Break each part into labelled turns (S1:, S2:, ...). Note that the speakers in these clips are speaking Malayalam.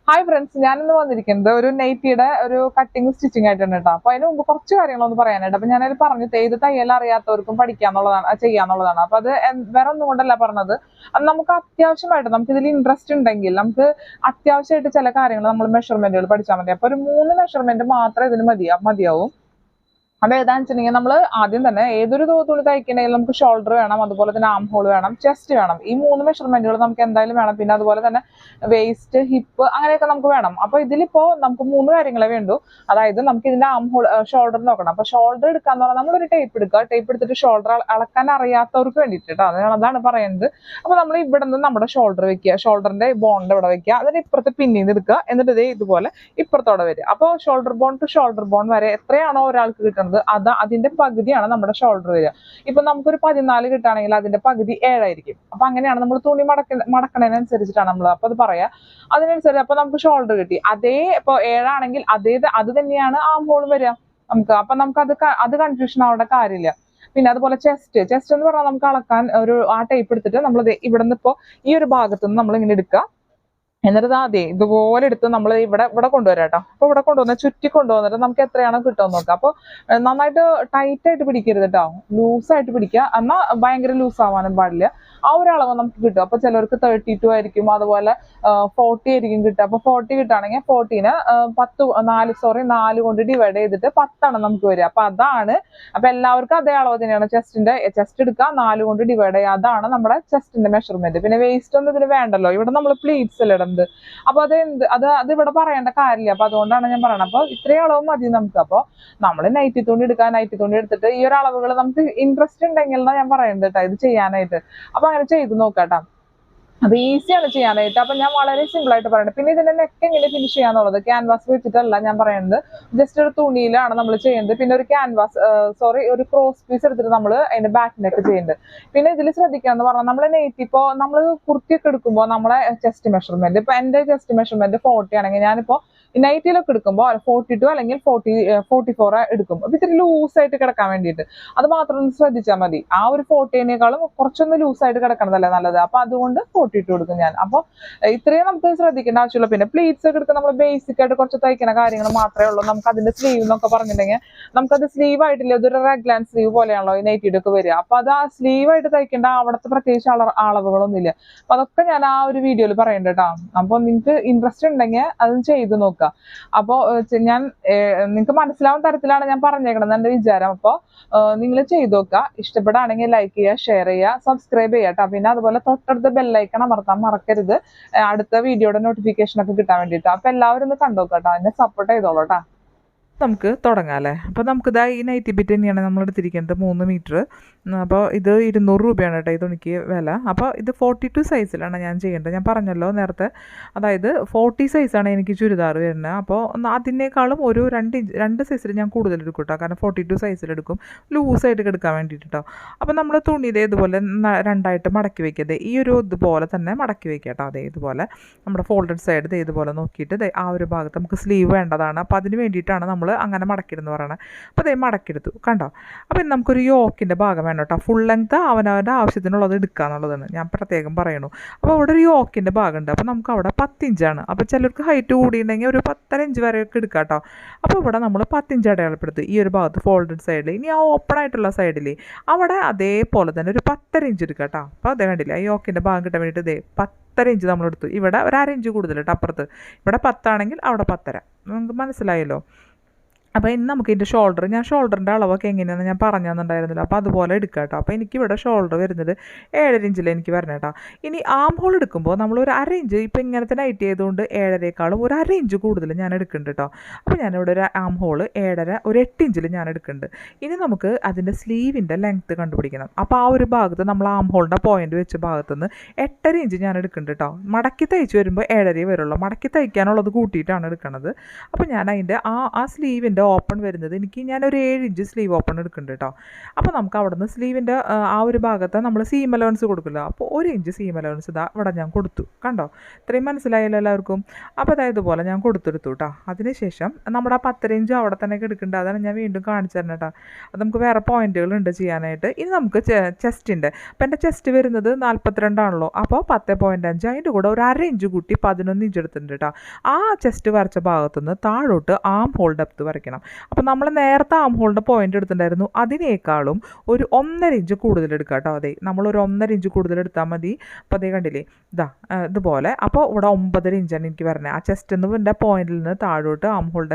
S1: ഹായ് ഫ്രണ്ട്സ്, ഞാനിന്ന് വന്നിരിക്കുന്നത് ഒരു നൈറ്റിയുടെ ഒരു കട്ടിങ് സ്റ്റിച്ചിങ് ആയിട്ടാണ് കേട്ടോ. അപ്പൊ അതിന് മുമ്പ് കുറച്ച് കാര്യങ്ങളൊന്ന് പറയാനായിട്ട്. അപ്പൊ ഞാനതിൽ പറഞ്ഞു ഇത് തയ്യൽ അറിയാത്തവർക്കും പഠിക്കാന്നുള്ളതാണ്, ചെയ്യാന്നുള്ളതാണ്. അപ്പൊ അത് വേറെ ഒന്നും കൊണ്ടല്ല പറഞ്ഞത്. അത് നമുക്ക് അത്യാവശ്യമായിട്ട് നമുക്ക് ഇതിൽ ഇൻട്രസ്റ്റ് ഉണ്ടെങ്കിൽ നമുക്ക് അത്യാവശ്യമായിട്ട് ചില കാര്യങ്ങൾ നമ്മൾ മെഷർമെന്റുകൾ പഠിച്ചാൽ മതി. അപ്പൊ ഒരു 3 മെഷർമെന്റ് മാത്രമേ ഇതിന് മതിയാവും. അതേതാണെന്ന് വെച്ചിട്ടുണ്ടെങ്കിൽ നമ്മൾ ആദ്യം തന്നെ ഏതൊരു തുണി തയ്ക്കണമെങ്കിലും നമുക്ക് ഷോൾഡർ വേണം, അതുപോലെ തന്നെ ആം ഹോൾ വേണം, ചെസ്റ്റ് വേണം. ഈ 3 മെഷർമെന്റുകൾ നമുക്ക് എന്തായാലും വേണം. പിന്നെ അതുപോലെ തന്നെ വേസ്റ്റ്, ഹിപ്പ് അങ്ങനെയൊക്കെ നമുക്ക് വേണം. അപ്പൊ ഇതിലിപ്പോ നമുക്ക് 3 കാര്യങ്ങളെ വേണ്ടു. അതായത് നമുക്ക് ഇതിന്റെ ആം ഹോൾ, ഷോൾഡർ നോക്കണം. അപ്പൊ ഷോൾഡർ എടുക്കാന്ന് പറഞ്ഞാൽ നമ്മളൊരു ടേപ്പ് എടുക്കുക. ടേപ്പ് എടുത്തിട്ട് ഷോൾഡർ അളക്കാൻ അറിയാത്തവർക്ക് വേണ്ടിയിട്ട് കേട്ടോ, അതാണ് പറയുന്നത്. അപ്പൊ നമ്മൾ ഇവിടെ നിന്ന് നമ്മുടെ ഷോൾഡർ വെക്കുക, ഷോൾഡറിന്റെ ബോണിന്റെ ഇവിടെ വെക്കുക, അതിന് ഇപ്പുറത്ത് പിന്നീന്ന് എടുക്കുക, എന്നിട്ട് ഇതേ ഇതുപോലെ ഇപ്പുറത്തോടെ വരിക. അപ്പോൾ shoulder bone to shoulder bone വരെ എത്രയാണോ ഒരാൾക്ക് കിട്ടുന്നത് അതിന്റെ പകുതിയാണ് നമ്മുടെ ഷോൾഡർ വരിക. ഇപ്പൊ നമുക്കൊരു 14 കിട്ടുകയാണെങ്കിൽ അതിന്റെ പകുതി 7 ആയിരിക്കും. അപ്പൊ അങ്ങനെയാണ് നമ്മൾ തുണി മടക്കണതിനനുസരിച്ചിട്ടാണ് നമ്മൾ അപ്പൊ അത് പറയാ. അതിനനുസരിച്ച് അപ്പൊ നമുക്ക് ഷോൾഡർ കിട്ടി. അതേ ഇപ്പൊ 7 ആണെങ്കിൽ അത് തന്നെയാണ് ആം ഹോൾ വരിക നമുക്ക്. അപ്പൊ നമുക്ക് അത് കൺഫ്യൂഷൻ ആവേണ്ട കാര്യമില്ല. പിന്നെ അതുപോലെ ചെസ്റ്റ് എന്ന് പറഞ്ഞാൽ നമുക്ക് അളക്കാൻ ആ ടേപ്പ് എടുത്തിട്ട് നമ്മൾ ഇവിടെ നിന്ന് ഇപ്പോ ഈ ഒരു ഭാഗത്ത് നിന്ന് നമ്മൾ ഇങ്ങനെ എടുക്കുക. എന്നിട്ട് അതെ ഇതുപോലെ എടുത്ത് നമ്മൾ ഇവിടെ കൊണ്ടുവരാം കേട്ടോ. അപ്പൊ ഇവിടെ കൊണ്ടുവന്ന് ചുറ്റി കൊണ്ടുവന്നിട്ട് നമുക്ക് എത്രയാണോ കിട്ടുമെന്ന് നോക്കാം. അപ്പൊ നന്നായിട്ട് ടൈറ്റ് ആയിട്ട് പിടിക്കരുത് കേട്ടോ, ലൂസായിട്ട് പിടിക്കുക. എന്നാൽ ഭയങ്കര ലൂസ് ആവാനും പാടില്ല. ആ ഒരു അളവ് നമുക്ക് കിട്ടും. അപ്പൊ ചിലർക്ക് 32 ആയിരിക്കും, അതുപോലെ 40 ആയിരിക്കും കിട്ടുക. അപ്പൊ 40 കിട്ടുകയാണെങ്കിൽ 40നെ 4 കൊണ്ട് ഡിവൈഡ് ചെയ്തിട്ട് 10 നമുക്ക് വരിക. അപ്പൊ അതാണ്. അപ്പൊ എല്ലാവർക്കും അതേ അളവ് തന്നെയാണ്. ചെസ്റ്റ് എടുക്കുക, 4 കൊണ്ട് ഡിവൈഡ് ചെയ്യുക, അതാണ് നമ്മുടെ ചെസ്റ്റിന്റെ മെഷർമെന്റ്. പിന്നെ വേസ്റ്റ് ഒന്നും ഇതിന് വേണ്ടല്ലോ, ഇവിടെ നമ്മൾ പ്ലീറ്റ്സ് അല്ലേ ഇടുന്നത്. അപ്പൊ അത് ഇവിടെ പറയേണ്ട കാര്യമില്ല. അപ്പൊ അതുകൊണ്ടാണ് ഞാൻ പറയണത്. അപ്പൊ ഇത്രയും അളവ് മതി നമുക്ക്. അപ്പൊ നമ്മൾ നൈറ്റി തുണി എടുത്തിട്ട് ഈ ഒരു അളവുകൾ നമുക്ക് ഇൻട്രസ്റ്റ് ഉണ്ടെങ്കിൽ ഞാൻ പറയുന്നത് കേട്ടോ ഇത് ചെയ്യാനായിട്ട്. അപ്പൊ അങ്ങനെ ചെയ്ത് നോക്കാട്ടോ. അത് ഈസിയാണ് ചെയ്യാനായിട്ട്. അപ്പൊ ഞാൻ വളരെ സിമ്പിൾ ആയിട്ട് പറയുന്നത്. പിന്നെ ഇതിന്റെ നെക്ക് എങ്ങനെ ഫിനിഷ് ചെയ്യാന്നുള്ളത് ക്യാൻവാസ് വെച്ചിട്ടല്ല ഞാൻ പറയുന്നത്, ജസ്റ്റ് ഒരു തുണിയിലാണ് നമ്മൾ ചെയ്യുന്നത്. പിന്നെ ഒരു ഒരു ക്രോസ് പീസ് എടുത്തിട്ട് നമ്മൾ അതിന്റെ ബാക്ക് നെക്ക് ചെയ്യുന്നുണ്ട്. പിന്നെ ഇതിൽ ശ്രദ്ധിക്കാന്ന് പറഞ്ഞാൽ നമ്മൾ നെയ്റ്റ് ഇപ്പോ നമ്മൾ കുർത്തിയൊക്കെ എടുക്കുമ്പോൾ നമ്മളെ ചെസ്റ്റ് മെഷർമെന്റ്, ഇപ്പൊ എന്റെ ചെസ്റ്റ് മെഷർമെന്റ് 40 ആണെങ്കിൽ ഞാനിപ്പോ നൈറ്റിയിലൊക്കെ എടുക്കുമ്പോൾ 42 അല്ലെങ്കിൽ 44 എടുക്കും. അപ്പൊ ഇത്തിരി ലൂസായിട്ട് കിടക്കാൻ വേണ്ടിയിട്ട്. അത് മാത്രം ഒന്ന് ശ്രദ്ധിച്ചാൽ മതി. ആ ഒരു 40നേക്കാളും കുറച്ചൊന്ന് ലൂസായിട്ട് കിടക്കണതല്ലേ നല്ലത്. അപ്പൊ അതുകൊണ്ട് 42 എടുക്കും ഞാൻ. അപ്പൊ ഇത്രയും നമുക്ക് ശ്രദ്ധിക്കേണ്ട ആവശ്യമുള്ളൂ. പിന്നെ പ്ലീറ്റ്സ് ഒക്കെ എടുക്കുക, നമ്മൾ ബേസിക് ആയിട്ട് കുറച്ച് തയ്ക്കുന്ന കാര്യങ്ങൾ മാത്രമേ ഉള്ളൂ. നമുക്ക് അതിന്റെ സ്ലീവ് എന്നൊക്കെ പറഞ്ഞിട്ടുണ്ടെങ്കിൽ നമുക്കത് സ്ലീവ് ആയിട്ടില്ല, ഇതൊരു റെഗ്ലാൻ സ്ലീവ് പോലെയാണല്ലോ ഈ നൈറ്റിയുടെ ഒക്കെ വരിക. അപ്പൊ അത് ആ സ്ലീവ് ആയിട്ട് തയ്ക്കേണ്ട അവിടുത്തെ പ്രത്യേകിച്ച് അളവുകളൊന്നും ഇല്ല. അപ്പൊ അതൊക്കെ ഞാൻ ആ ഒരു വീഡിയോയിൽ പറയുന്നുണ്ട് കേട്ടോ. അപ്പൊ നിങ്ങൾക്ക് ഇൻട്രസ്റ്റ് ഉണ്ടെങ്കിൽ അത് ചെയ്ത് നോക്കുക. അപ്പോ ഞാൻ നിങ്ങൾക്ക് മനസ്സിലാവുന്ന തരത്തിലാണ് ഞാൻ പറഞ്ഞേക്കണത് എന്റെ വിചാരം. അപ്പൊ നിങ്ങൾ ചെയ്ത് നോക്കുക. ഇഷ്ടപ്പെടുകയാണെങ്കിൽ ലൈക്ക് ചെയ്യുക, ഷെയർ ചെയ്യുക, സബ്സ്ക്രൈബ് ചെയ്യുക കേട്ടോ. പിന്നെ അതുപോലെ തൊട്ടടുത്ത ബെല്ലൈക്കൺ അമർത്താൻ മറക്കരുത്, അടുത്ത വീഡിയോയുടെ നോട്ടിഫിക്കേഷൻ ഒക്കെ കിട്ടാൻ വേണ്ടിയിട്ട്. അപ്പൊ എല്ലാവരും ഒന്ന് കണ്ടോക്കട്ടോ, എന്നെ സപ്പോർട്ട് ചെയ്തോളൂ കേട്ടോ. നമുക്ക് തുടങ്ങാം അല്ലേ. അപ്പോൾ നമുക്കിതാ ഈ നൈറ്റി ബിറ്റ് തന്നെയാണ് നമ്മൾ എടുത്തിരിക്കുന്നത്, 3 മീറ്റർ. അപ്പോൾ ഇത് 200 രൂപയാണ് കേട്ടോ ഈ തുണിക്ക് വില. അപ്പോൾ ഇത് 42 സൈസിലാണ് ഞാൻ ചെയ്യേണ്ടത്. ഞാൻ പറഞ്ഞല്ലോ നേരത്തെ, അതായത് 40 സൈസാണ് എനിക്ക് ചുരിദാർ വരുന്നത്. അപ്പോൾ അതിനേക്കാളും ഒരു 2 സൈസിൽ ഞാൻ കൂടുതൽ എടുക്കും കേട്ടോ, കാരണം 42 സൈസിലെടുക്കും, ലൂസായിട്ട് എടുക്കാൻ വേണ്ടിയിട്ട് കേട്ടോ. അപ്പോൾ നമ്മൾ തുണി ഇതുപോലെ 2ആയിട്ട് മടക്കി വയ്ക്കുക. ഈ ഒരു ഇതുപോലെ തന്നെ മടക്കി വയ്ക്കുക കേട്ടോ. ഇതുപോലെ നമ്മുടെ ഫോൾഡഡ് സൈഡ് ഇതുപോലെ നോക്കിയിട്ട് ആ ഒരു ഭാഗത്ത് നമുക്ക് സ്ലീവ് വേണ്ടതാണ്. അപ്പോൾ അതിന് വേണ്ടിയിട്ടാണ് നമ്മൾ അങ്ങനെ മടക്കിയെന്ന് പറയണത്. അപ്പോൾ മടക്കിയെടുത്തു കണ്ടോ. അപ്പോൾ നമുക്കൊരു യോക്കിൻ്റെ ഭാഗം വേണം കേട്ടോ. ഫുൾ ലെങ്ത് അവനവൻ്റെ ആവശ്യത്തിനുള്ളത് എടുക്കുക എന്നുള്ളതാണ് ഞാൻ പ്രത്യേകം പറയണു. അപ്പോൾ അവിടെ ഒരു യോക്കിൻ്റെ ഭാഗമുണ്ട്. അപ്പോൾ നമുക്ക് അവിടെ 10 ഇഞ്ചാണ്. അപ്പോൾ ചിലർക്ക് ഹൈറ്റ് കൂടിയിട്ടുണ്ടെങ്കിൽ ഒരു 10.5 ഇഞ്ച് വരെയൊക്കെ എടുക്കാം കേട്ടോ. അപ്പോൾ ഇവിടെ നമ്മൾ 10 ഇഞ്ച് അടയാളപ്പെടുത്തു ഈ ഒരു ഭാഗത്ത് ഫോൾഡഡ് സൈഡിൽ. ഇനി ആ ഓപ്പൺ ആയിട്ടുള്ള സൈഡിൽ അവിടെ അതേപോലെ തന്നെ ഒരു 10.5 ഇഞ്ച് എടുക്കുക കേട്ടോ. അപ്പോൾ അതേ കണ്ടില്ല, ഈ യോക്കിൻ്റെ ഭാഗം കിട്ടാൻ വേണ്ടിയിട്ട് 10.5 ഇഞ്ച് നമ്മളെടുത്തു. ഇവിടെ ഒരു 1/2 ഇഞ്ച് കൂടുതൽ കേട്ടോ അപ്പുറത്ത്. ഇവിടെ 10 ആണെങ്കിൽ അവിടെ 10.5. നമുക്ക് മനസ്സിലായല്ലോ. അപ്പോൾ ഇനി നമുക്ക് ഇതിൻ്റെ ഞാൻ ഷോൾഡറിൻ്റെ അളവൊക്കെ എങ്ങനെയാണെന്ന് ഞാൻ പറഞ്ഞു തന്നിട്ടുണ്ടായിരുന്നില്ല. അപ്പോൾ അതുപോലെ എടുക്കുക കേട്ടോ. അപ്പോൾ എനിക്കിവിടെ ഷോൾഡർ വരുന്നത് 7.5 ഇഞ്ചിൽ എനിക്ക് വരണം കേട്ടോ. ഇനി ആം ഹോൾ എടുക്കുമ്പോൾ നമ്മൾ ഒരു 1/2 ഇഞ്ച്, ഇപ്പോൾ ഇങ്ങനത്തെ നൈറ്റ് ചെയ്തുകൊണ്ട് 7.5ക്കാളും ഒരു 1/2 ഇഞ്ച് കൂടുതൽ ഞാൻ എടുക്കുന്നുണ്ട് കേട്ടോ. അപ്പോൾ ഞാനിവിടെ ഒരു ആം ഹോൾ 7.5, ഒരു 8 ഇഞ്ചിൽ ഞാൻ എടുക്കുന്നുണ്ട്. ഇനി നമുക്ക് അതിൻ്റെ സ്ലീവിൻ്റെ ലെങ്ത്ത് കണ്ടുപിടിക്കണം. അപ്പോൾ ആ ഒരു ഭാഗത്ത് നമ്മൾ ആം ഹോളിൻ്റെ പോയിന്റ് വെച്ച ഭാഗത്തുനിന്ന് 8.5 ഇഞ്ച് ഞാൻ എടുക്കുന്നുണ്ട് കേട്ടോ. മടക്കി തയ്ച്ച് വരുമ്പോൾ 7.5 വരുള്ളൂ. മടക്കി തയ്ക്കാനുള്ളത് കൂട്ടിയിട്ടാണ് എടുക്കുന്നത്. അപ്പോൾ ഞാൻ അതിൻ്റെ ആ സ്ലീവിൻ്റെ ഓപ്പൺ വരുന്നത് ഞാനൊരു 7 ഇഞ്ച് സ്ലീവ് ഓപ്പൺ എടുക്കുന്നുണ്ട് കേട്ടോ. അപ്പോൾ നമുക്ക് അവിടെ നിന്ന് സ്ലീവിൻ്റെ ആ ഒരു ഭാഗത്ത് നമ്മൾ സീം അലവൻസ് കൊടുക്കില്ല. അപ്പോൾ 1 ഇഞ്ച് സീം അലവൻസ് ഇതാ ഇവിടെ ഞാൻ കൊടുത്തു. കണ്ടോ, ഇത്രയും മനസ്സിലായല്ലോ എല്ലാവർക്കും. അപ്പോൾ അതായത് ഇതുപോലെ ഞാൻ കൊടുത്തെടുത്തു കേട്ടോ. അതിനുശേഷം നമ്മുടെ ആ 10 ഇഞ്ച് അവിടെ തന്നെ എടുക്കേണ്ടത്, അതാണ് ഞാൻ വീണ്ടും കാണിച്ചു തരണം കേട്ടോ. അത് നമുക്ക് വേറെ പോയിന്റുകളുണ്ട് ചെയ്യാനായിട്ട്. ഇനി നമുക്ക് ചെസ്റ്റിൻ്റെ, അപ്പോൾ എൻ്റെ ചെസ്റ്റ് വരുന്നത് 42 ആണല്ലോ. അപ്പോൾ 10.5 അതിൻ്റെ കൂടെ ഒരു 1/2 ഇഞ്ച് കൂട്ടി 11 ഇഞ്ച് എടുത്തിട്ടുണ്ട് കേട്ടോ. ആ ചെസ്റ്റ് വരച്ച ഭാഗത്തുനിന്ന് താഴോട്ട് ആം ഹോൾ ഡെപ്ത് വരയ്ക്കണം. അപ്പോൾ നമ്മൾ നേരത്തെ ആം ഹോളിൻ്റെ പോയിന്റ് എടുത്തിട്ടുണ്ടായിരുന്നു, അതിനേക്കാളും ഒരു 1.5 ഇഞ്ച് കൂടുതൽ എടുക്കുക കേട്ടോ. അതെ, നമ്മളൊരു 1.5 ഇഞ്ച് കൂടുതൽ എടുത്താൽ മതി. അപ്പോൾ അതേ കണ്ടില്ലേ, ഇതുപോലെ. അപ്പോൾ ഇവിടെ 9.5 ഇഞ്ചാണ് എനിക്ക് വരുന്നത്. ആ ചെസ്റ്റ് എന്നിൻ്റെ പോയിന്റിൽ നിന്ന് താഴോട്ട് ആം ഹോൾ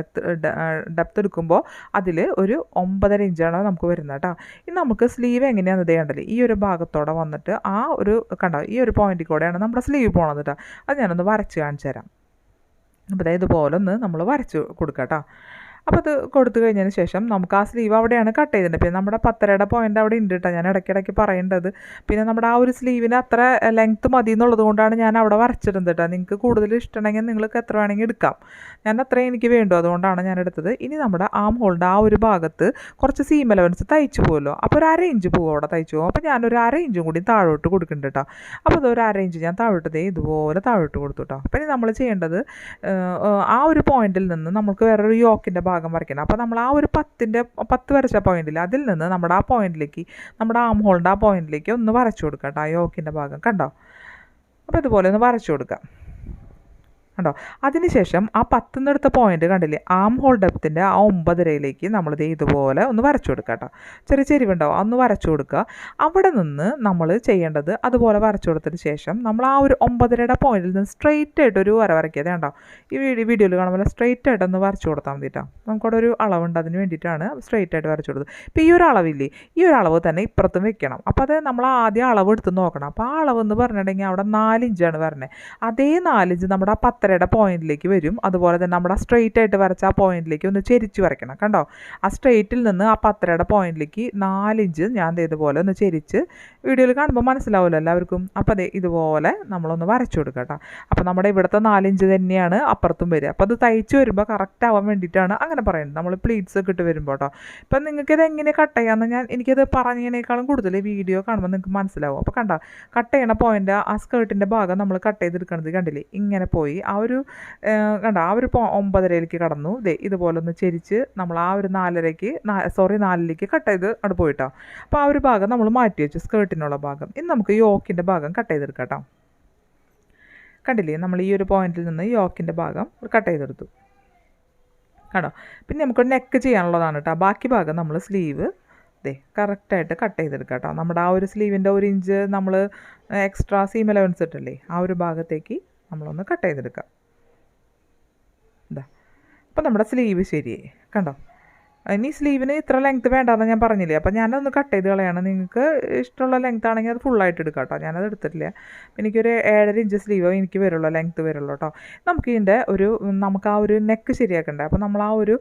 S1: ഡെപ്ത് എടുക്കുമ്പോൾ അതിൽ ഒരു 9.5 ഇഞ്ചാണ് നമുക്ക് വരുന്നത് കേട്ടോ. ഇനി നമുക്ക് സ്ലീവ് എങ്ങനെയാണെന്ന് ഇതേ കണ്ടില്ലേ, ഈ ഒരു ഭാഗത്തോടെ വന്നിട്ട് ആ ഒരു കണ്ടോ, ഈ ഒരു പോയിന്റിൽ കൂടെയാണ് നമ്മുടെ സ്ലീവ് പോകണത് കേട്ടോ. അത് ഞാനൊന്ന് വരച്ച് കാണിച്ചു തരാം. അപ്പോൾ ഇതുപോലെ ഒന്ന് നമ്മൾ വരച്ച് കൊടുക്കാം കേട്ടോ. അപ്പോൾ അത് കൊടുത്തു കഴിഞ്ഞതിന് ശേഷം നമുക്ക് ആ സ്ലീവ് അവിടെയാണ് കട്ട് ചെയ്തിട്ടുണ്ട്. പിന്നെ നമ്മുടെ 10.5 പോയിൻ്റ് അവിടെ ഉണ്ട് കേട്ടോ, ഞാൻ ഇടയ്ക്കിടയ്ക്ക് പറയേണ്ടത്. പിന്നെ നമ്മുടെ ആ ഒരു സ്ലീവിന് അത്ര ലെങ്ത്ത് മതി എന്നുള്ളത് കൊണ്ടാണ് ഞാൻ അവിടെ വരച്ചിരുന്നത് കേട്ടോ. നിങ്ങൾക്ക് കൂടുതൽ ഇഷ്ടമുണ്ടെങ്കിൽ നിങ്ങൾക്ക് എത്ര വേണമെങ്കിൽ എടുക്കാം. ഞാൻ അത്രയും എനിക്ക് വേണ്ടു, അതുകൊണ്ടാണ് ഞാൻ എടുത്തത്. ഇനി നമ്മുടെ ആം ഹോളിൻ്റെ ആ ഒരു ഭാഗത്ത് കുറച്ച് സീം അലവൻസ് തയ്ച്ചു പോകുമല്ലോ. അപ്പോൾ ഒരു 1/2 ഇഞ്ച് പോകും അവിടെ തയ്ച്ചു പോകും. അപ്പോൾ ഞാനൊരു 1/2 ഇഞ്ചും കൂടി താഴോട്ട് കൊടുക്കുന്നുണ്ട് കേട്ടോ. അപ്പോൾ അതൊരു 1/2 ഇഞ്ച് ഞാൻ താഴോട്ട് ഇതുപോലെ താഴോട്ട് കൊടുത്തു കേട്ടോ. അപ്പോൾ ഇനി നമ്മൾ ചെയ്യേണ്ടത് ആ ഒരു പോയിന്റിൽ നിന്ന് നമുക്ക് വേറൊരു യോക്കിൻ്റെ ഭാഗം വരയ്ക്കണം. അപ്പോൾ നമ്മൾ ആ ഒരു 10 വരച്ച പോയിന്റിൽ അതിൽ നിന്ന് നമ്മുടെ ആ പോയിന്റിലേക്ക്, നമ്മുടെ ആം ഹോളിൻ്റെ ആ പോയിന്റിലേക്ക് ഒന്ന് വരച്ചു കൊടുക്കാം കേട്ടോ, ആ യോക്കിൻ്റെ ഭാഗം. കണ്ടോ, അപ്പോൾ ഇതുപോലെ ഒന്ന് വരച്ചു കൊടുക്കാം. കണ്ടോ, അതിനുശേഷം ആ 10 എടുത്ത പോയിന്റ് കണ്ടില്ലേ, ആം ഹോൾ ഡെപ്തിൻ്റെ ആ 9.5ലേക്ക് നമ്മളിത് ഇതുപോലെ ഒന്ന് വരച്ചു കൊടുക്കുക കേട്ടോ. ചെറിയ ചെരിവുണ്ടാവും, അതൊന്ന് വരച്ചു കൊടുക്കുക. അവിടെ നിന്ന് നമ്മൾ ചെയ്യേണ്ടത് അതുപോലെ വരച്ചു കൊടുത്തതിന് ശേഷം നമ്മൾ ആ ഒരു 9.5 പോയിന്റിൽ നിന്ന് സ്ട്രെയിറ്റ് ആയിട്ട് ഒരു വര വരയ്ക്കുക. കണ്ടോ, ഈ വീഡിയോയിൽ കാണുമ്പോൾ സ്ട്രെയിറ്റ് ആയിട്ടൊന്ന് വരച്ചു കൊടുത്താൽ മതി കേട്ടോ. നമുക്കവിടെ ഒരു അളവുണ്ട്, അതിന് വേണ്ടിയിട്ടാണ് സ്ട്രെയിറ്റ് ആയിട്ട് വരച്ചു കൊടുത്തത്. ഇപ്പോൾ ഈ ഒരു അളവില്ലേ, ഈ ഒരു അളവ് തന്നെ ഇപ്പുറത്തും വെക്കണം. അപ്പോൾ അത് നമ്മൾ ആദ്യം അളവ് എടുത്ത് നോക്കണം. അപ്പോൾ ആ അളവ് എന്ന് പറഞ്ഞിട്ടുണ്ടെങ്കിൽ അവിടെ 4 ഇഞ്ചാണ് വരണത്. അതേ 4 ഇഞ്ച് നമ്മുടെ ആ 10 പോയിന്റിലേക്ക് വരും. അതുപോലെ തന്നെ നമ്മുടെ സ്ട്രെയിറ്റ് ആയിട്ട് വരച്ച ആ പോയിന്റിലേക്ക് ഒന്ന് ചെരിച്ച് വരയ്ക്കണം. കണ്ടോ, ആ സ്ട്രെയിറ്റിൽ നിന്ന് ആ 10 പോയിന്റിലേക്ക് 4 ഇഞ്ച് ഞാൻ ഇതുപോലെ ഒന്ന് ചെരിച്ച്, വീഡിയോയിൽ കാണുമ്പോൾ മനസ്സിലാവുമല്ലോ എല്ലാവർക്കും. അപ്പോൾ അതെ ഇതുപോലെ നമ്മളൊന്ന് വരച്ചു കൊടുക്കുക കേട്ടോ. അപ്പോൾ നമ്മുടെ ഇവിടുത്തെ 4 ഇഞ്ച് തന്നെയാണ് അപ്പുറത്തും വരിക. അപ്പോൾ അത് തയ്ച്ച് വരുമ്പോൾ കറക്റ്റ് ആവാൻ വേണ്ടിയിട്ടാണ് അങ്ങനെ പറയുന്നത്, നമ്മൾ പ്ലീറ്റ്സ് ഒക്കെ ഇട്ട് വരുമ്പോൾ കേട്ടോ. ഇപ്പം നിങ്ങൾക്ക് ഇത് എങ്ങനെ കട്ട് ചെയ്യാമെന്ന് എനിക്കത് പറഞ്ഞതിനേക്കാളും കൂടുതൽ വീഡിയോ കാണുമ്പോൾ നിങ്ങൾക്ക് മനസ്സിലാവും. അപ്പോൾ കണ്ടോ, കട്ട് ചെയ്യണ പോയിന്റ് ആ സ്കേർട്ടിൻ്റെ ഭാഗം നമ്മൾ കട്ട് ചെയ്തെടുക്കണത് കണ്ടില്ലേ, ഇങ്ങനെ പോയി ആ ഒരു കണ്ടോ, ആ ഒരു 9.5ലേക്ക് കടന്നു. ഇതുപോലെ ഒന്ന് ചെരിച്ച് നമ്മൾ ആ ഒരു 4ലേക്ക് കട്ട് ചെയ്ത് അവിടെ പോയിട്ടോ. അപ്പോൾ ആ ഒരു ഭാഗം നമ്മൾ മാറ്റി വെച്ചു, സ്കേർട്ടിനുള്ള ഭാഗം. ഇനി നമുക്ക് യോക്കിൻ്റെ ഭാഗം കട്ട് ചെയ്തെടുക്കാം കേട്ടോ. കണ്ടില്ലേ, നമ്മൾ ഈ ഒരു പോയിന്റിൽ നിന്ന് യോക്കിൻ്റെ ഭാഗം കട്ട് ചെയ്തെടുത്തു. കണ്ടോ, പിന്നെ നമുക്ക് നെക്ക് ചെയ്യാനുള്ളതാണ് കേട്ടോ. ബാക്കി ഭാഗം നമ്മൾ സ്ലീവ് കറക്റ്റായിട്ട് കട്ട് ചെയ്തെടുക്കാം കേട്ടോ. നമ്മുടെ ആ ഒരു സ്ലീവിൻ്റെ 1 ഇഞ്ച് നമ്മൾ എക്സ്ട്രാ സീം അലവൻസ് ഇട്ടില്ലേ, ആ ഒരു ഭാഗത്തേക്ക് നമ്മളൊന്ന് കട്ട് ചെയ്തെടുക്കാം. അപ്പോൾ നമ്മുടെ സ്ലീവ് ശരിയായി. കണ്ടോ, ഇനി സ്ലീവിന് ഇത്ര ലെങ്ത്ത് വേണ്ടെന്ന് ഞാൻ പറഞ്ഞില്ലേ, അപ്പോൾ ഞാനതൊന്ന് കട്ട് ചെയ്ത് കളയാണ്. നിങ്ങൾക്ക് ഇഷ്ടമുള്ള ലെങ്ത്ത് ആണെങ്കിൽ അത് ഫുള്ളായിട്ട് എടുക്കാം കേട്ടോ. ഞാനത് എടുത്തിട്ടില്ല. എനിക്കൊരു 7.5 ഇഞ്ച് സ്ലീവ് എനിക്ക് വരുള്ളൂ, ലെങ്ത്ത് വരുള്ളൂ കേട്ടോ. നമുക്ക് ആ ഒരു നെക്ക് ശരിയാക്കണ്ടേ. അപ്പോൾ നമ്മൾ ആ ഒരു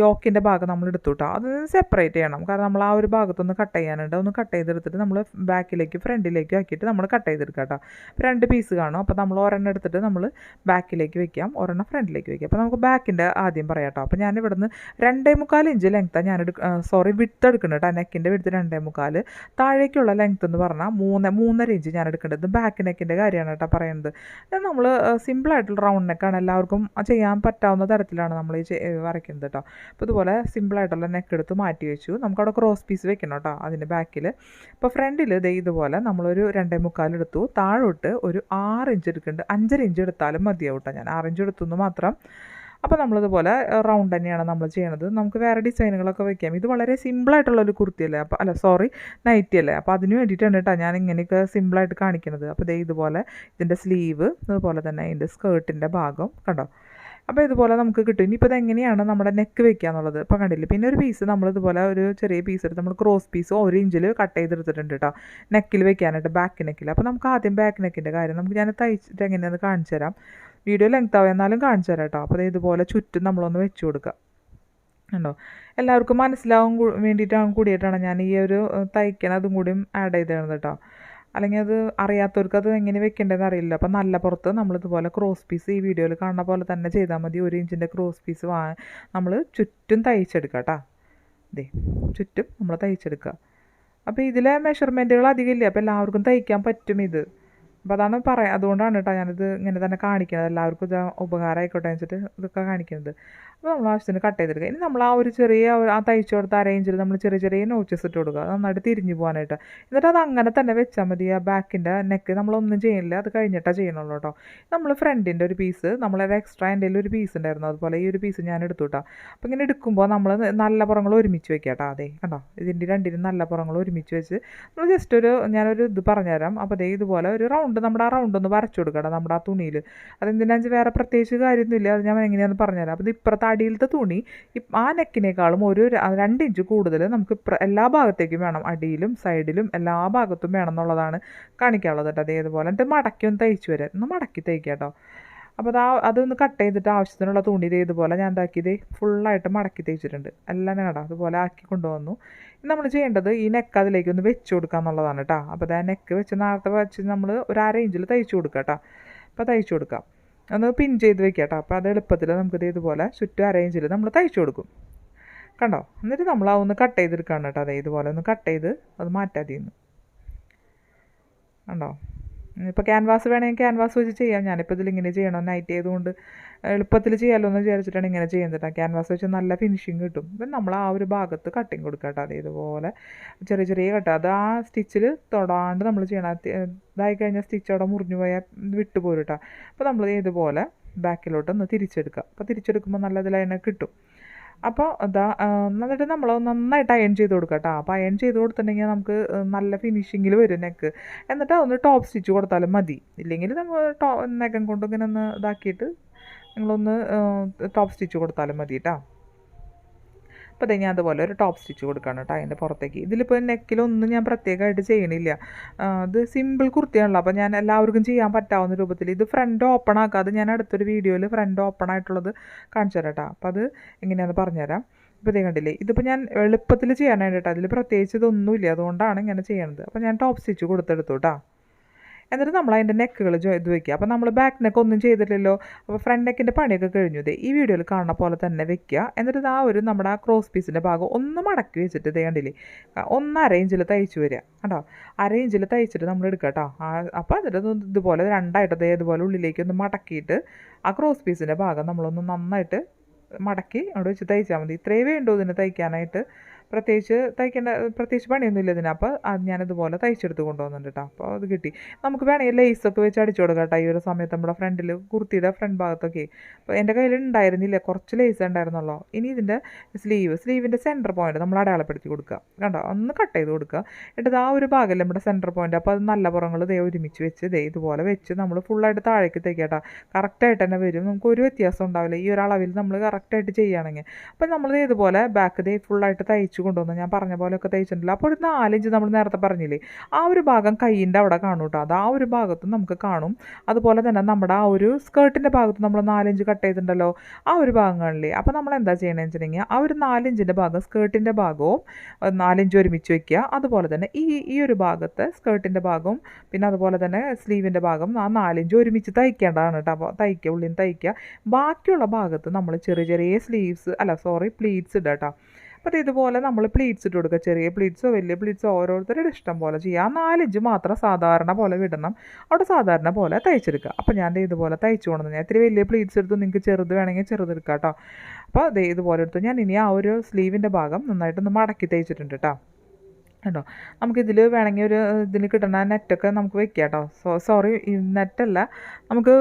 S1: യോക്കിൻ്റെ ഭാഗം നമ്മൾ എടുത്തു കേട്ടോ. അത് സെപ്പറേറ്റ് ചെയ്യണം, കാരണം നമ്മൾ ആ ഒരു ഭാഗത്തൊന്ന് കട്ട് ചെയ്യാനുണ്ട്. ഒന്ന് കട്ട് ചെയ്തെടുത്തിട്ട് നമ്മൾ ബാക്കിലേക്ക് ഫ്രണ്ടിലേക്ക് ആക്കിയിട്ട് നമ്മൾ കട്ട് ചെയ്തെടുക്കാം കേട്ടോ. 2 പീസ് കാണും. അപ്പോൾ നമ്മൾ ഒരെണ്ണം എടുത്തിട്ട് നമ്മൾ ബാക്കിലേക്ക് വെക്കാം, ഒരെണ്ണം ഫ്രണ്ടിലേക്ക് വെക്കാം. അപ്പോൾ നമുക്ക് ബാക്കിൻ്റെ ആദ്യം പറയാം കേട്ടോ. അപ്പോൾ ഞാൻ ഇവിടുന്ന് 2.25 ഇഞ്ച് ലെങ്ത്താണ് ഞാൻ വിഡ്ത്ത് എടുക്കുന്നുണ്ട് കേട്ടോ. നെക്കിൻ്റെ വിഡ്ത്ത് 2.25. താഴേക്കുള്ള ലെങ്ത്ത് എന്ന് പറഞ്ഞാൽ 3.5 ഇഞ്ച് ഞാൻ എടുക്കേണ്ടത്. ബാക്ക് നെക്കിൻ്റെ കാര്യമാണ് കേട്ടോ പറയുന്നത്. നമ്മൾ സിമ്പിളായിട്ടുള്ള റൗണ്ട് നെക്കാണ്, എല്ലാവർക്കും ചെയ്യാൻ പറ്റാവുന്ന തരത്തിലാണ് നമ്മൾ വരയ്ക്കുന്നത് കേട്ടോ. അപ്പോൾ ഇതുപോലെ സിമ്പിളായിട്ടുള്ള നെക്ക് എടുത്ത് മാറ്റി വെച്ചു. നമുക്കവിടെ ക്രോസ് പീസ് വെക്കണം കേട്ടോ അതിൻ്റെ ബാക്കിൽ. ഇപ്പോൾ ഫ്രണ്ടിൽ ഇതുപോലെ നമ്മളൊരു 2.25 എടുത്തു. താഴോട്ട് ഒരു 6 ഇഞ്ച് എടുക്കുന്നുണ്ട്. 5.5 ഇഞ്ച് എടുത്താലും മതിയാവും കേട്ടോ. ഞാൻ 6 ഇഞ്ച് എടുത്തു മാത്രം. അപ്പോൾ നമ്മളിതുപോലെ റൗണ്ട് തന്നെയാണ് നമ്മൾ ചെയ്യണത്. നമുക്ക് വേറെ ഡിസൈനുകളൊക്കെ വെക്കാം. ഇത് വളരെ സിമ്പിളായിട്ടുള്ളൊരു കുർത്തിയല്ലേ, അപ്പോൾ നൈറ്റി അല്ലേ. അപ്പോൾ അതിന് വേണ്ടിയിട്ടാണ് കേട്ടോ ഞാൻ ഇങ്ങനെയൊക്കെ സിമ്പിളായിട്ട് കാണിക്കുന്നത്. അപ്പോൾ ഇതുപോലെ ഇതിൻ്റെ സ്ലീവ്, അതുപോലെ തന്നെ ഇതിൻ്റെ സ്കേർട്ടിൻ്റെ ഭാഗം കണ്ടോ. അപ്പോൾ ഇതുപോലെ നമുക്ക് കിട്ടും. ഇനിയിപ്പോൾ ഇതെങ്ങനെയാണ് നമ്മുടെ നെക്ക് വെക്കുക എന്നുള്ളത് ഇപ്പോൾ കണ്ടില്ലേ. പിന്നെ ഒരു പീസ് നമ്മളിതുപോലെ ഒരു ചെറിയ പീസ് എടുത്ത് നമ്മൾ ക്രോസ് പീസ് 1 ഇഞ്ചിൽ കട്ട് ചെയ്തെടുത്തിട്ടുണ്ട് കേട്ടോ, നെക്കിൽ വെക്കാനായിട്ട്, ബാക്ക് നെക്കിൽ. അപ്പോൾ നമുക്ക് ആദ്യം ബാക്ക് നെക്കിൻ്റെ കാര്യം ഞാൻ തയ്ച്ചിട്ട് എങ്ങനെയാണെന്ന് കാണിച്ചു തരാം. വീഡിയോ ലെങ്ത് ആവും, എന്നാലും കാണിച്ചു തരാം കേട്ടോ. അപ്പോൾ ഇതുപോലെ ചുറ്റും നമ്മളൊന്ന് വെച്ച് കൊടുക്കുക. ഉണ്ടോ, എല്ലാവർക്കും മനസ്സിലാവാൻ വേണ്ടിയിട്ടാണ് കൂടിയിട്ടാണ് ഞാൻ ഈ ഒരു തയ്ക്കണതും കൂടിയും ആഡ് ചെയ്തത് കേട്ടോ. അല്ലെങ്കിൽ അത് അറിയാത്തവർക്ക് അത് എങ്ങനെ വെക്കേണ്ടതെന്ന് അറിയില്ല. അപ്പം നല്ല പുറത്ത് നമ്മളിതുപോലെ ക്രോസ് പീസ് ഈ വീഡിയോയിൽ കാണുന്ന പോലെ തന്നെ ചെയ്താൽ മതി. 1 ഇഞ്ചിൻ്റെ ക്രോസ് പീസ് നമ്മൾ ചുറ്റും തയ്ച്ചെടുക്കുക കേട്ടോ. ഇതേ ചുറ്റും നമ്മൾ തയ്ച്ചെടുക്കുക. അപ്പോൾ ഇതിലെ മെഷർമെൻറ്റുകൾ അധികം ഇല്ല, അപ്പോൾ എല്ലാവർക്കും തയ്ക്കാൻ പറ്റും ഇത്. അപ്പോൾ അതാണ് അതുകൊണ്ടാണ് കേട്ടോ ഞാനിത് ഇങ്ങനെ തന്നെ കാണിക്കുന്നത്. എല്ലാവർക്കും ഇത് ഉപകാരമായിക്കോട്ടെ എന്ന് വെച്ചിട്ട് ഇതൊക്കെ കാണിക്കുന്നത്. അപ്പോൾ നമ്മൾ ആവശ്യത്തിന് കട്ട് ചെയ്തെടുക്കുക. ഇനി നമ്മൾ ആ ഒരു ചെറിയ ആ തയ്ച്ചു കൊടുത്ത അറേഞ്ചിൽ നമ്മൾ ചെറിയ ചെറിയ നോച്ചസ് ഇട്ട് കൊടുക്കുക, നന്നായിട്ട് തിരിഞ്ഞു പോകാനായിട്ട്. എന്നിട്ട് അത് അങ്ങനെ തന്നെ വെച്ചാൽ മതി. ആ ബാക്കിൻ്റെ നെക്ക് നമ്മളൊന്നും ചെയ്യില്ല, അത് കഴിഞ്ഞിട്ടാണ് ചെയ്യണുള്ളൂ കേട്ടോ. നമ്മൾ ഫ്രണ്ടിൻ്റെ ഒരു പീസ് നമ്മളൊരു എക്സ്ട്രാ എൻ്റെ ഒരു പീസ് ഉണ്ടായിരുന്നു, അതുപോലെ ഈ ഒരു പീസ് ഞാൻ എടുത്തു കേട്ടോ. അപ്പോൾ ഇങ്ങനെ എടുക്കുമ്പോൾ നമ്മൾ നല്ല പുറങ്ങൾ ഒരുമിച്ച് വെക്കുക കേട്ടോ. അതെ കണ്ടോ, ഇതിൻ്റെ രണ്ടിനും നല്ല പുറങ്ങൾ ഒരുമിച്ച് വെച്ച് നമ്മൾ ജസ്റ്റ് ഞാനൊരു ഇത് പറഞ്ഞുതരാം. അപ്പോൾ അതേ ഇതുപോലെ ഒരു റൗണ്ട് നമ്മുടെ ആ റൗണ്ട് ഒന്ന് വരച്ചു കൊടുക്കണം നമ്മുടെ ആ തുണിയിൽ. അതെന്തിനാണെന്ന് വെച്ചാൽ വേറെ പ്രത്യേകിച്ച് കാര്യമൊന്നുമില്ല, അത് ഞാൻ എങ്ങനെയാണെന്ന് പറഞ്ഞുതരാം. അപ്പോൾ ഇത് ഇപ്പുറത്തെ അടിയിലത്തെ തുണി ആ നെക്കിനേക്കാളും 2 ഇഞ്ച് കൂടുതൽ നമുക്ക് എല്ലാ ഭാഗത്തേക്കും വേണം, അടിയിലും സൈഡിലും എല്ലാ ഭാഗത്തും വേണം എന്നുള്ളതാണ് കാണിക്കാനുള്ളത് കേട്ടോ. അതേപോലെ എന്നിട്ട് മടക്കി ഒന്ന് തയ്ച്ചു വരാം, ഒന്ന് മടക്കി തയ്ക്കുക കേട്ടോ. അപ്പോൾ അതൊന്ന് കട്ട് ചെയ്തിട്ട് ആവശ്യത്തിനുള്ള തുണി ഇതേപോലെ ഞാൻ എന്താക്കിയത് ഫുള്ളായിട്ട് മടക്കി തയ്ച്ചിട്ടുണ്ട്. എല്ലാം കേട്ടോ അതുപോലെ ആക്കി കൊണ്ടുവന്നു. നമ്മൾ ചെയ്യേണ്ടത് ഈ നെക്ക് അതിലേക്ക് ഒന്ന് വെച്ച് കൊടുക്കുക എന്നുള്ളതാണ് കേട്ടോ. അപ്പോൾ ആ നെക്ക് വെച്ച് നേരത്തെ വെച്ച് നമ്മൾ ഒരു 1/2 ഇഞ്ചിൽ തയ്ച്ചു കൊടുക്കുക കേട്ടോ. അപ്പോൾ തയ്ച്ചു കൊടുക്കാം, ഒന്ന് പിൻ ചെയ്ത് വെക്കുക കേട്ടോ. അപ്പോൾ അത് എളുപ്പത്തിൽ നമുക്കിത് ഇതുപോലെ ചുറ്റും 1/2 ഇഞ്ചിൽ നമ്മൾ തയ്ച്ചു കൊടുക്കും കണ്ടോ. എന്നിട്ട് നമ്മൾ അതൊന്ന് കട്ട് ചെയ്തെടുക്കുകയാണ് കേട്ടോ. അതേ ഇതുപോലെ ഒന്ന് കട്ട് ചെയ്ത് അത് മാറ്റാതിന്ന് കണ്ടോ. ഇപ്പോൾ ക്യാൻവാസ് വേണമെങ്കിൽ ക്യാൻവാസ് വെച്ച് ചെയ്യാം. ഞാനിപ്പോൾ ഇതിലിങ്ങനെ ചെയ്യണം, നൈറ്റ് ചെയ്തുകൊണ്ട് എളുപ്പത്തിൽ ചെയ്യാമല്ലോ എന്ന് വിചാരിച്ചിട്ടാണ് ഇങ്ങനെ ചെയ്യുന്നത് കേട്ടോ. ക്യാൻവാസ് വെച്ച് നല്ല ഫിനിഷിങ് കിട്ടും. അപ്പം നമ്മൾ ആ ഒരു ഭാഗത്ത് കട്ടിങ് കൊടുക്കുക കേട്ടോ. അത് ഇതുപോലെ ചെറിയ ചെറിയ കട്ട്, അത് ആ സ്റ്റിച്ചിൽ തൊടാണ്ട് നമ്മൾ ചെയ്യണം. ഇതായി കഴിഞ്ഞാൽ സ്റ്റിച്ച് അവിടെ മുറിഞ്ഞു പോയാൽ വിട്ടുപോരും കേട്ടോ. അപ്പോൾ നമ്മൾ ഇതുപോലെ ബാക്കിലോട്ട് ഒന്ന് തിരിച്ചെടുക്കുക. അപ്പോൾ തിരിച്ചെടുക്കുമ്പോൾ നല്ലതിൽ അതിനെ കിട്ടും. അപ്പോൾ എന്നിട്ട് നമ്മൾ നന്നായിട്ട് അയൺ ചെയ്ത് കൊടുക്കുക കേട്ടോ. അപ്പോൾ അയൺ ചെയ്ത് കൊടുത്തിട്ടുണ്ടെങ്കിൽ നമുക്ക് നല്ല ഫിനിഷിങ്ങിൽ വരും നെക്ക്. എന്നിട്ട് അതൊന്ന് ടോപ്പ് സ്റ്റിച്ച് കൊടുത്താലും മതി. ഇല്ലെങ്കിൽ നമ്മൾ നെക്കം കൊണ്ട് ഇങ്ങനെ ഒന്ന് ഇതാക്കിയിട്ട് നിങ്ങളൊന്ന് ടോപ്പ് സ്റ്റിച്ച് കൊടുത്താലും മതി കേട്ടോ. അപ്പോൾ അതേ ഞാൻ അതുപോലെ ഒരു ടോപ്പ് സ്റ്റിച്ച് കൊടുക്കുകയാണ് കേട്ടോ അതിൻ്റെ പുറത്തേക്ക്. ഇതിലിപ്പോൾ നെക്കിലൊന്നും ഞാൻ പ്രത്യേകമായിട്ട് ചെയ്യണില്ല. ഇത് സിമ്പിൾ കുർത്തിയാണല്ലോ, അപ്പോൾ ഞാൻ എല്ലാവർക്കും ചെയ്യാൻ പറ്റാവുന്ന രൂപത്തിൽ ഇത് ഫ്രണ്ട് ഓപ്പൺ ആക്കാതെ ഞാൻ അടുത്തൊരു വീഡിയോയിൽ ഫ്രണ്ട് ഓപ്പൺ ആയിട്ടുള്ളത് കാണിച്ചു തരാം കേട്ടോ. അപ്പോൾ അത് എങ്ങനെയാണെന്ന് പറഞ്ഞുതരാം. ഇപ്പോൾ ഇതേ കണ്ടില്ലേ, ഇതിപ്പോൾ ഞാൻ എളുപ്പത്തിൽ ചെയ്യാനായിട്ട് കേട്ടോ. അതിൽ പ്രത്യേകിച്ച് ഇതൊന്നുമില്ല, അതുകൊണ്ടാണ് ഇങ്ങനെ ചെയ്യണത്. അപ്പോൾ ഞാൻ ടോപ്പ് സ്റ്റിച്ച് കൊടുത്തെടുത്തു കേട്ടോ. എന്നിട്ട് നമ്മൾ അതിൻ്റെ നെക്കുകൾ ഇത് വയ്ക്കുക. അപ്പോൾ നമ്മൾ ബാക്ക് നെക്ക് ഒന്നും ചെയ്തിട്ടില്ലല്ലോ, അപ്പോൾ ഫ്രണ്ട് നെക്കിൻ്റെ പണിയൊക്കെ കഴിഞ്ഞു. ഇതേ ഈ വീഡിയോയിൽ കാണുന്ന പോലെ തന്നെ വെക്കുക. എന്നിട്ട് നമ്മുടെ ആ ക്രോസ് പീസിൻ്റെ ഭാഗം ഒന്ന് മടക്കി വെച്ചിട്ട് ഇതേ കണ്ടില്ലേ 1/2 ഇഞ്ചിൽ തയ്ച്ചു വരിക കേട്ടോ. 1/2 ഇഞ്ചിൽ തയ്ച്ചിട്ട് നമ്മൾ എടുക്കുക കേട്ടോ. അപ്പോൾ അതിൻ്റെ ഇതുപോലെ രണ്ടായിട്ട് ഇതുപോലെ ഉള്ളിലേക്ക് ഒന്ന് മടക്കിയിട്ട് ആ ക്രോസ് പീസിൻ്റെ ഭാഗം നമ്മളൊന്ന് നന്നായിട്ട് മടക്കി അവിടെ വെച്ച് തയ്ച്ചാൽ മതി. ഇത്രയേ വേണ്ടൂ ഇതിന് തയ്ക്കാനായിട്ട്. പ്രത്യേകിച്ച് പണിയൊന്നുമില്ല ഇതിന്. അപ്പോൾ അത് ഞാനിതുപോലെ തയ്ച്ചെടുത്ത് കൊണ്ടുവന്നിട്ടുണ്ട് കേട്ടോ. അപ്പോൾ അത് കിട്ടി. നമുക്ക് വേണമെങ്കിൽ ലേസൊക്കെ വെച്ച് അടിച്ചു കൊടുക്കാം കേട്ടോ. ഈ ഒരു സമയത്ത് നമ്മുടെ ഫ്രണ്ടിൽ കുർത്തിയുടെ ഫ്രണ്ട് ഭാഗത്തൊക്കെ. അപ്പോൾ എൻ്റെ കയ്യിൽ ഉണ്ടായിരുന്നില്ല, കുറച്ച് ലേസ് ഉണ്ടായിരുന്നുള്ളൂ. ഇനി ഇതിൻ്റെ സ്ലീവിൻ്റെ സെൻറ്റർ പോയിൻറ്റ് നമ്മൾ അടയാളപ്പെടുത്തി കൊടുക്കുക കണ്ടോ. ഒന്ന് കട്ട് ചെയ്ത് കൊടുക്കുക. എന്നിട്ട് ആ ഒരു ഭാഗമല്ലേ നമ്മുടെ സെൻറ്റർ പോയിൻറ്റ്. അപ്പോൾ അത് നല്ല പുറങ്ങൾ ഒരുമിച്ച് വെച്ച് ഇതുപോലെ വെച്ച് നമ്മൾ ഫുള്ളായിട്ട് താഴേക്ക് തയ്ക്കുക കേട്ടോ. കറക്റ്റായിട്ട് തന്നെ വരും, നമുക്ക് ഒരു വ്യത്യാസം ഉണ്ടാവില്ല ഈ ഒരു അളവിൽ നമ്മൾ കറക്റ്റായിട്ട് ചെയ്യുകയാണെങ്കിൽ. അപ്പോൾ നമ്മൾ ഇതുപോലെ ബാക്ക് ഫുള്ളായിട്ട് തയ്ച്ചു കൊണ്ടുവന്നു. ഞാൻ പറഞ്ഞ പോലെയൊക്കെ തയ്ച്ചിട്ടില്ല. അപ്പോൾ ഒരു 4 ഇഞ്ച് നമ്മൾ നേരത്തെ പറഞ്ഞില്ലേ, ആ ഒരു ഭാഗം കൈയിൻ്റെ അവിടെ കാണും കേട്ടോ. അത് ആ ഒരു ഭാഗത്തും നമുക്ക് കാണും. അതുപോലെ തന്നെ നമ്മുടെ ആ ഒരു സ്കേർട്ടിൻ്റെ ഭാഗത്ത് നമ്മൾ 4 ഇഞ്ച് കട്ട് ചെയ്തിട്ടുണ്ടല്ലോ, ആ ഒരു ഭാഗം കാണില്ലേ. അപ്പോൾ നമ്മൾ എന്താ ചെയ്യണമെന്ന് വെച്ചിട്ടുണ്ടെങ്കിൽ ആ ഒരു 4 ഇഞ്ചിൻ്റെ ഭാഗം സ്കേർട്ടിൻ്റെ ഭാഗവും 4 ഇഞ്ച് ഒരുമിച്ച് വയ്ക്കുക. അതുപോലെ തന്നെ ഈ ഒരു ഭാഗത്ത് സ്കേർട്ടിൻ്റെ ഭാഗവും പിന്നെ അതുപോലെ തന്നെ സ്ലീവിൻ്റെ ഭാഗം ആ 4 ഇഞ്ച് ഒരുമിച്ച് തയ്ക്കേണ്ടതാണ് കേട്ടോ. അപ്പോൾ ഉള്ളിൽ നിന്ന് തയ്ക്കുക. ബാക്കിയുള്ള ഭാഗത്ത് നമ്മൾ ചെറിയ ചെറിയ പ്ലീറ്റ്സ് ഇടുക കേട്ടോ. അപ്പോൾ ഇതുപോലെ നമ്മൾ പ്ലീറ്റ്സ് ഇട്ട് കൊടുക്കുക. ചെറിയ പ്ലീറ്റ്സോ വലിയ പ്ലീറ്റ്സോ ഓരോരുത്തരുടെ ഇഷ്ടം പോലെ ചെയ്യുക. ആ 4 ഇഞ്ച് മാത്രം സാധാരണ പോലെ വിടണം, അവിടെ സാധാരണ പോലെ തയ്ച്ചെടുക്കുക. അപ്പോൾ ഞാൻ ഇതുപോലെ തയ്ച്ചു കൊണ്ടുവന്നു. ഞാൻ ഇത്തിരി വലിയ പ്ലീറ്റ്സ് എടുത്തു, നിങ്ങൾക്ക് ചെറുത് വേണമെങ്കിൽ ചെറുതെടുക്കാം കേട്ടോ. അപ്പോൾ ഇതുപോലെ എടുത്തു. ഞാൻ ഇനി ആ ഒരു സ്ലീവിൻ്റെ ഭാഗം നന്നായിട്ടൊന്ന് മടക്കി തയ്ച്ചിട്ടുണ്ട് കേട്ടോ. കേട്ടോ നമുക്കിതിൽ വേണമെങ്കിൽ ഇതിൽ കിട്ടുന്ന നെറ്റൊക്കെ നമുക്ക് വെക്കാം കേട്ടോ. ഈ നെറ്റല്ല, നമുക്ക്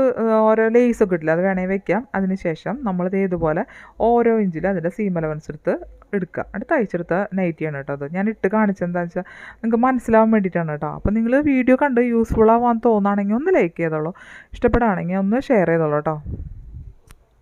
S1: ഓരോ ലേസൊക്കെ കിട്ടില്ല, അത് വേണമെങ്കിൽ വെക്കാം. അതിന് ശേഷം നമ്മളിത് ഇതുപോലെ ഓരോ ഇഞ്ചിൽ അതിൻ്റെ സീം അലവൻസ് എടുത്ത് എടുക്കുക. എന്നിട്ട് തയ്ച്ചെടുത്ത നൈറ്റിയാണ് കേട്ടോ. അത് ഞാൻ ഇട്ട് കാണിച്ചെന്താണെന്ന് വെച്ചാൽ നിങ്ങൾക്ക് മനസ്സിലാവാൻ വേണ്ടിയിട്ടാണ് കേട്ടോ. അപ്പോൾ നിങ്ങൾ വീഡിയോ കണ്ട് യൂസ്ഫുൾ ആവാൻ തോന്നുകയാണെങ്കിൽ ഒന്ന് ലൈക്ക് ചെയ്തോളൂ, ഇഷ്ടപ്പെടുകയാണെങ്കിൽ ഒന്ന് ഷെയർ ചെയ്തോളൂ കേട്ടോ.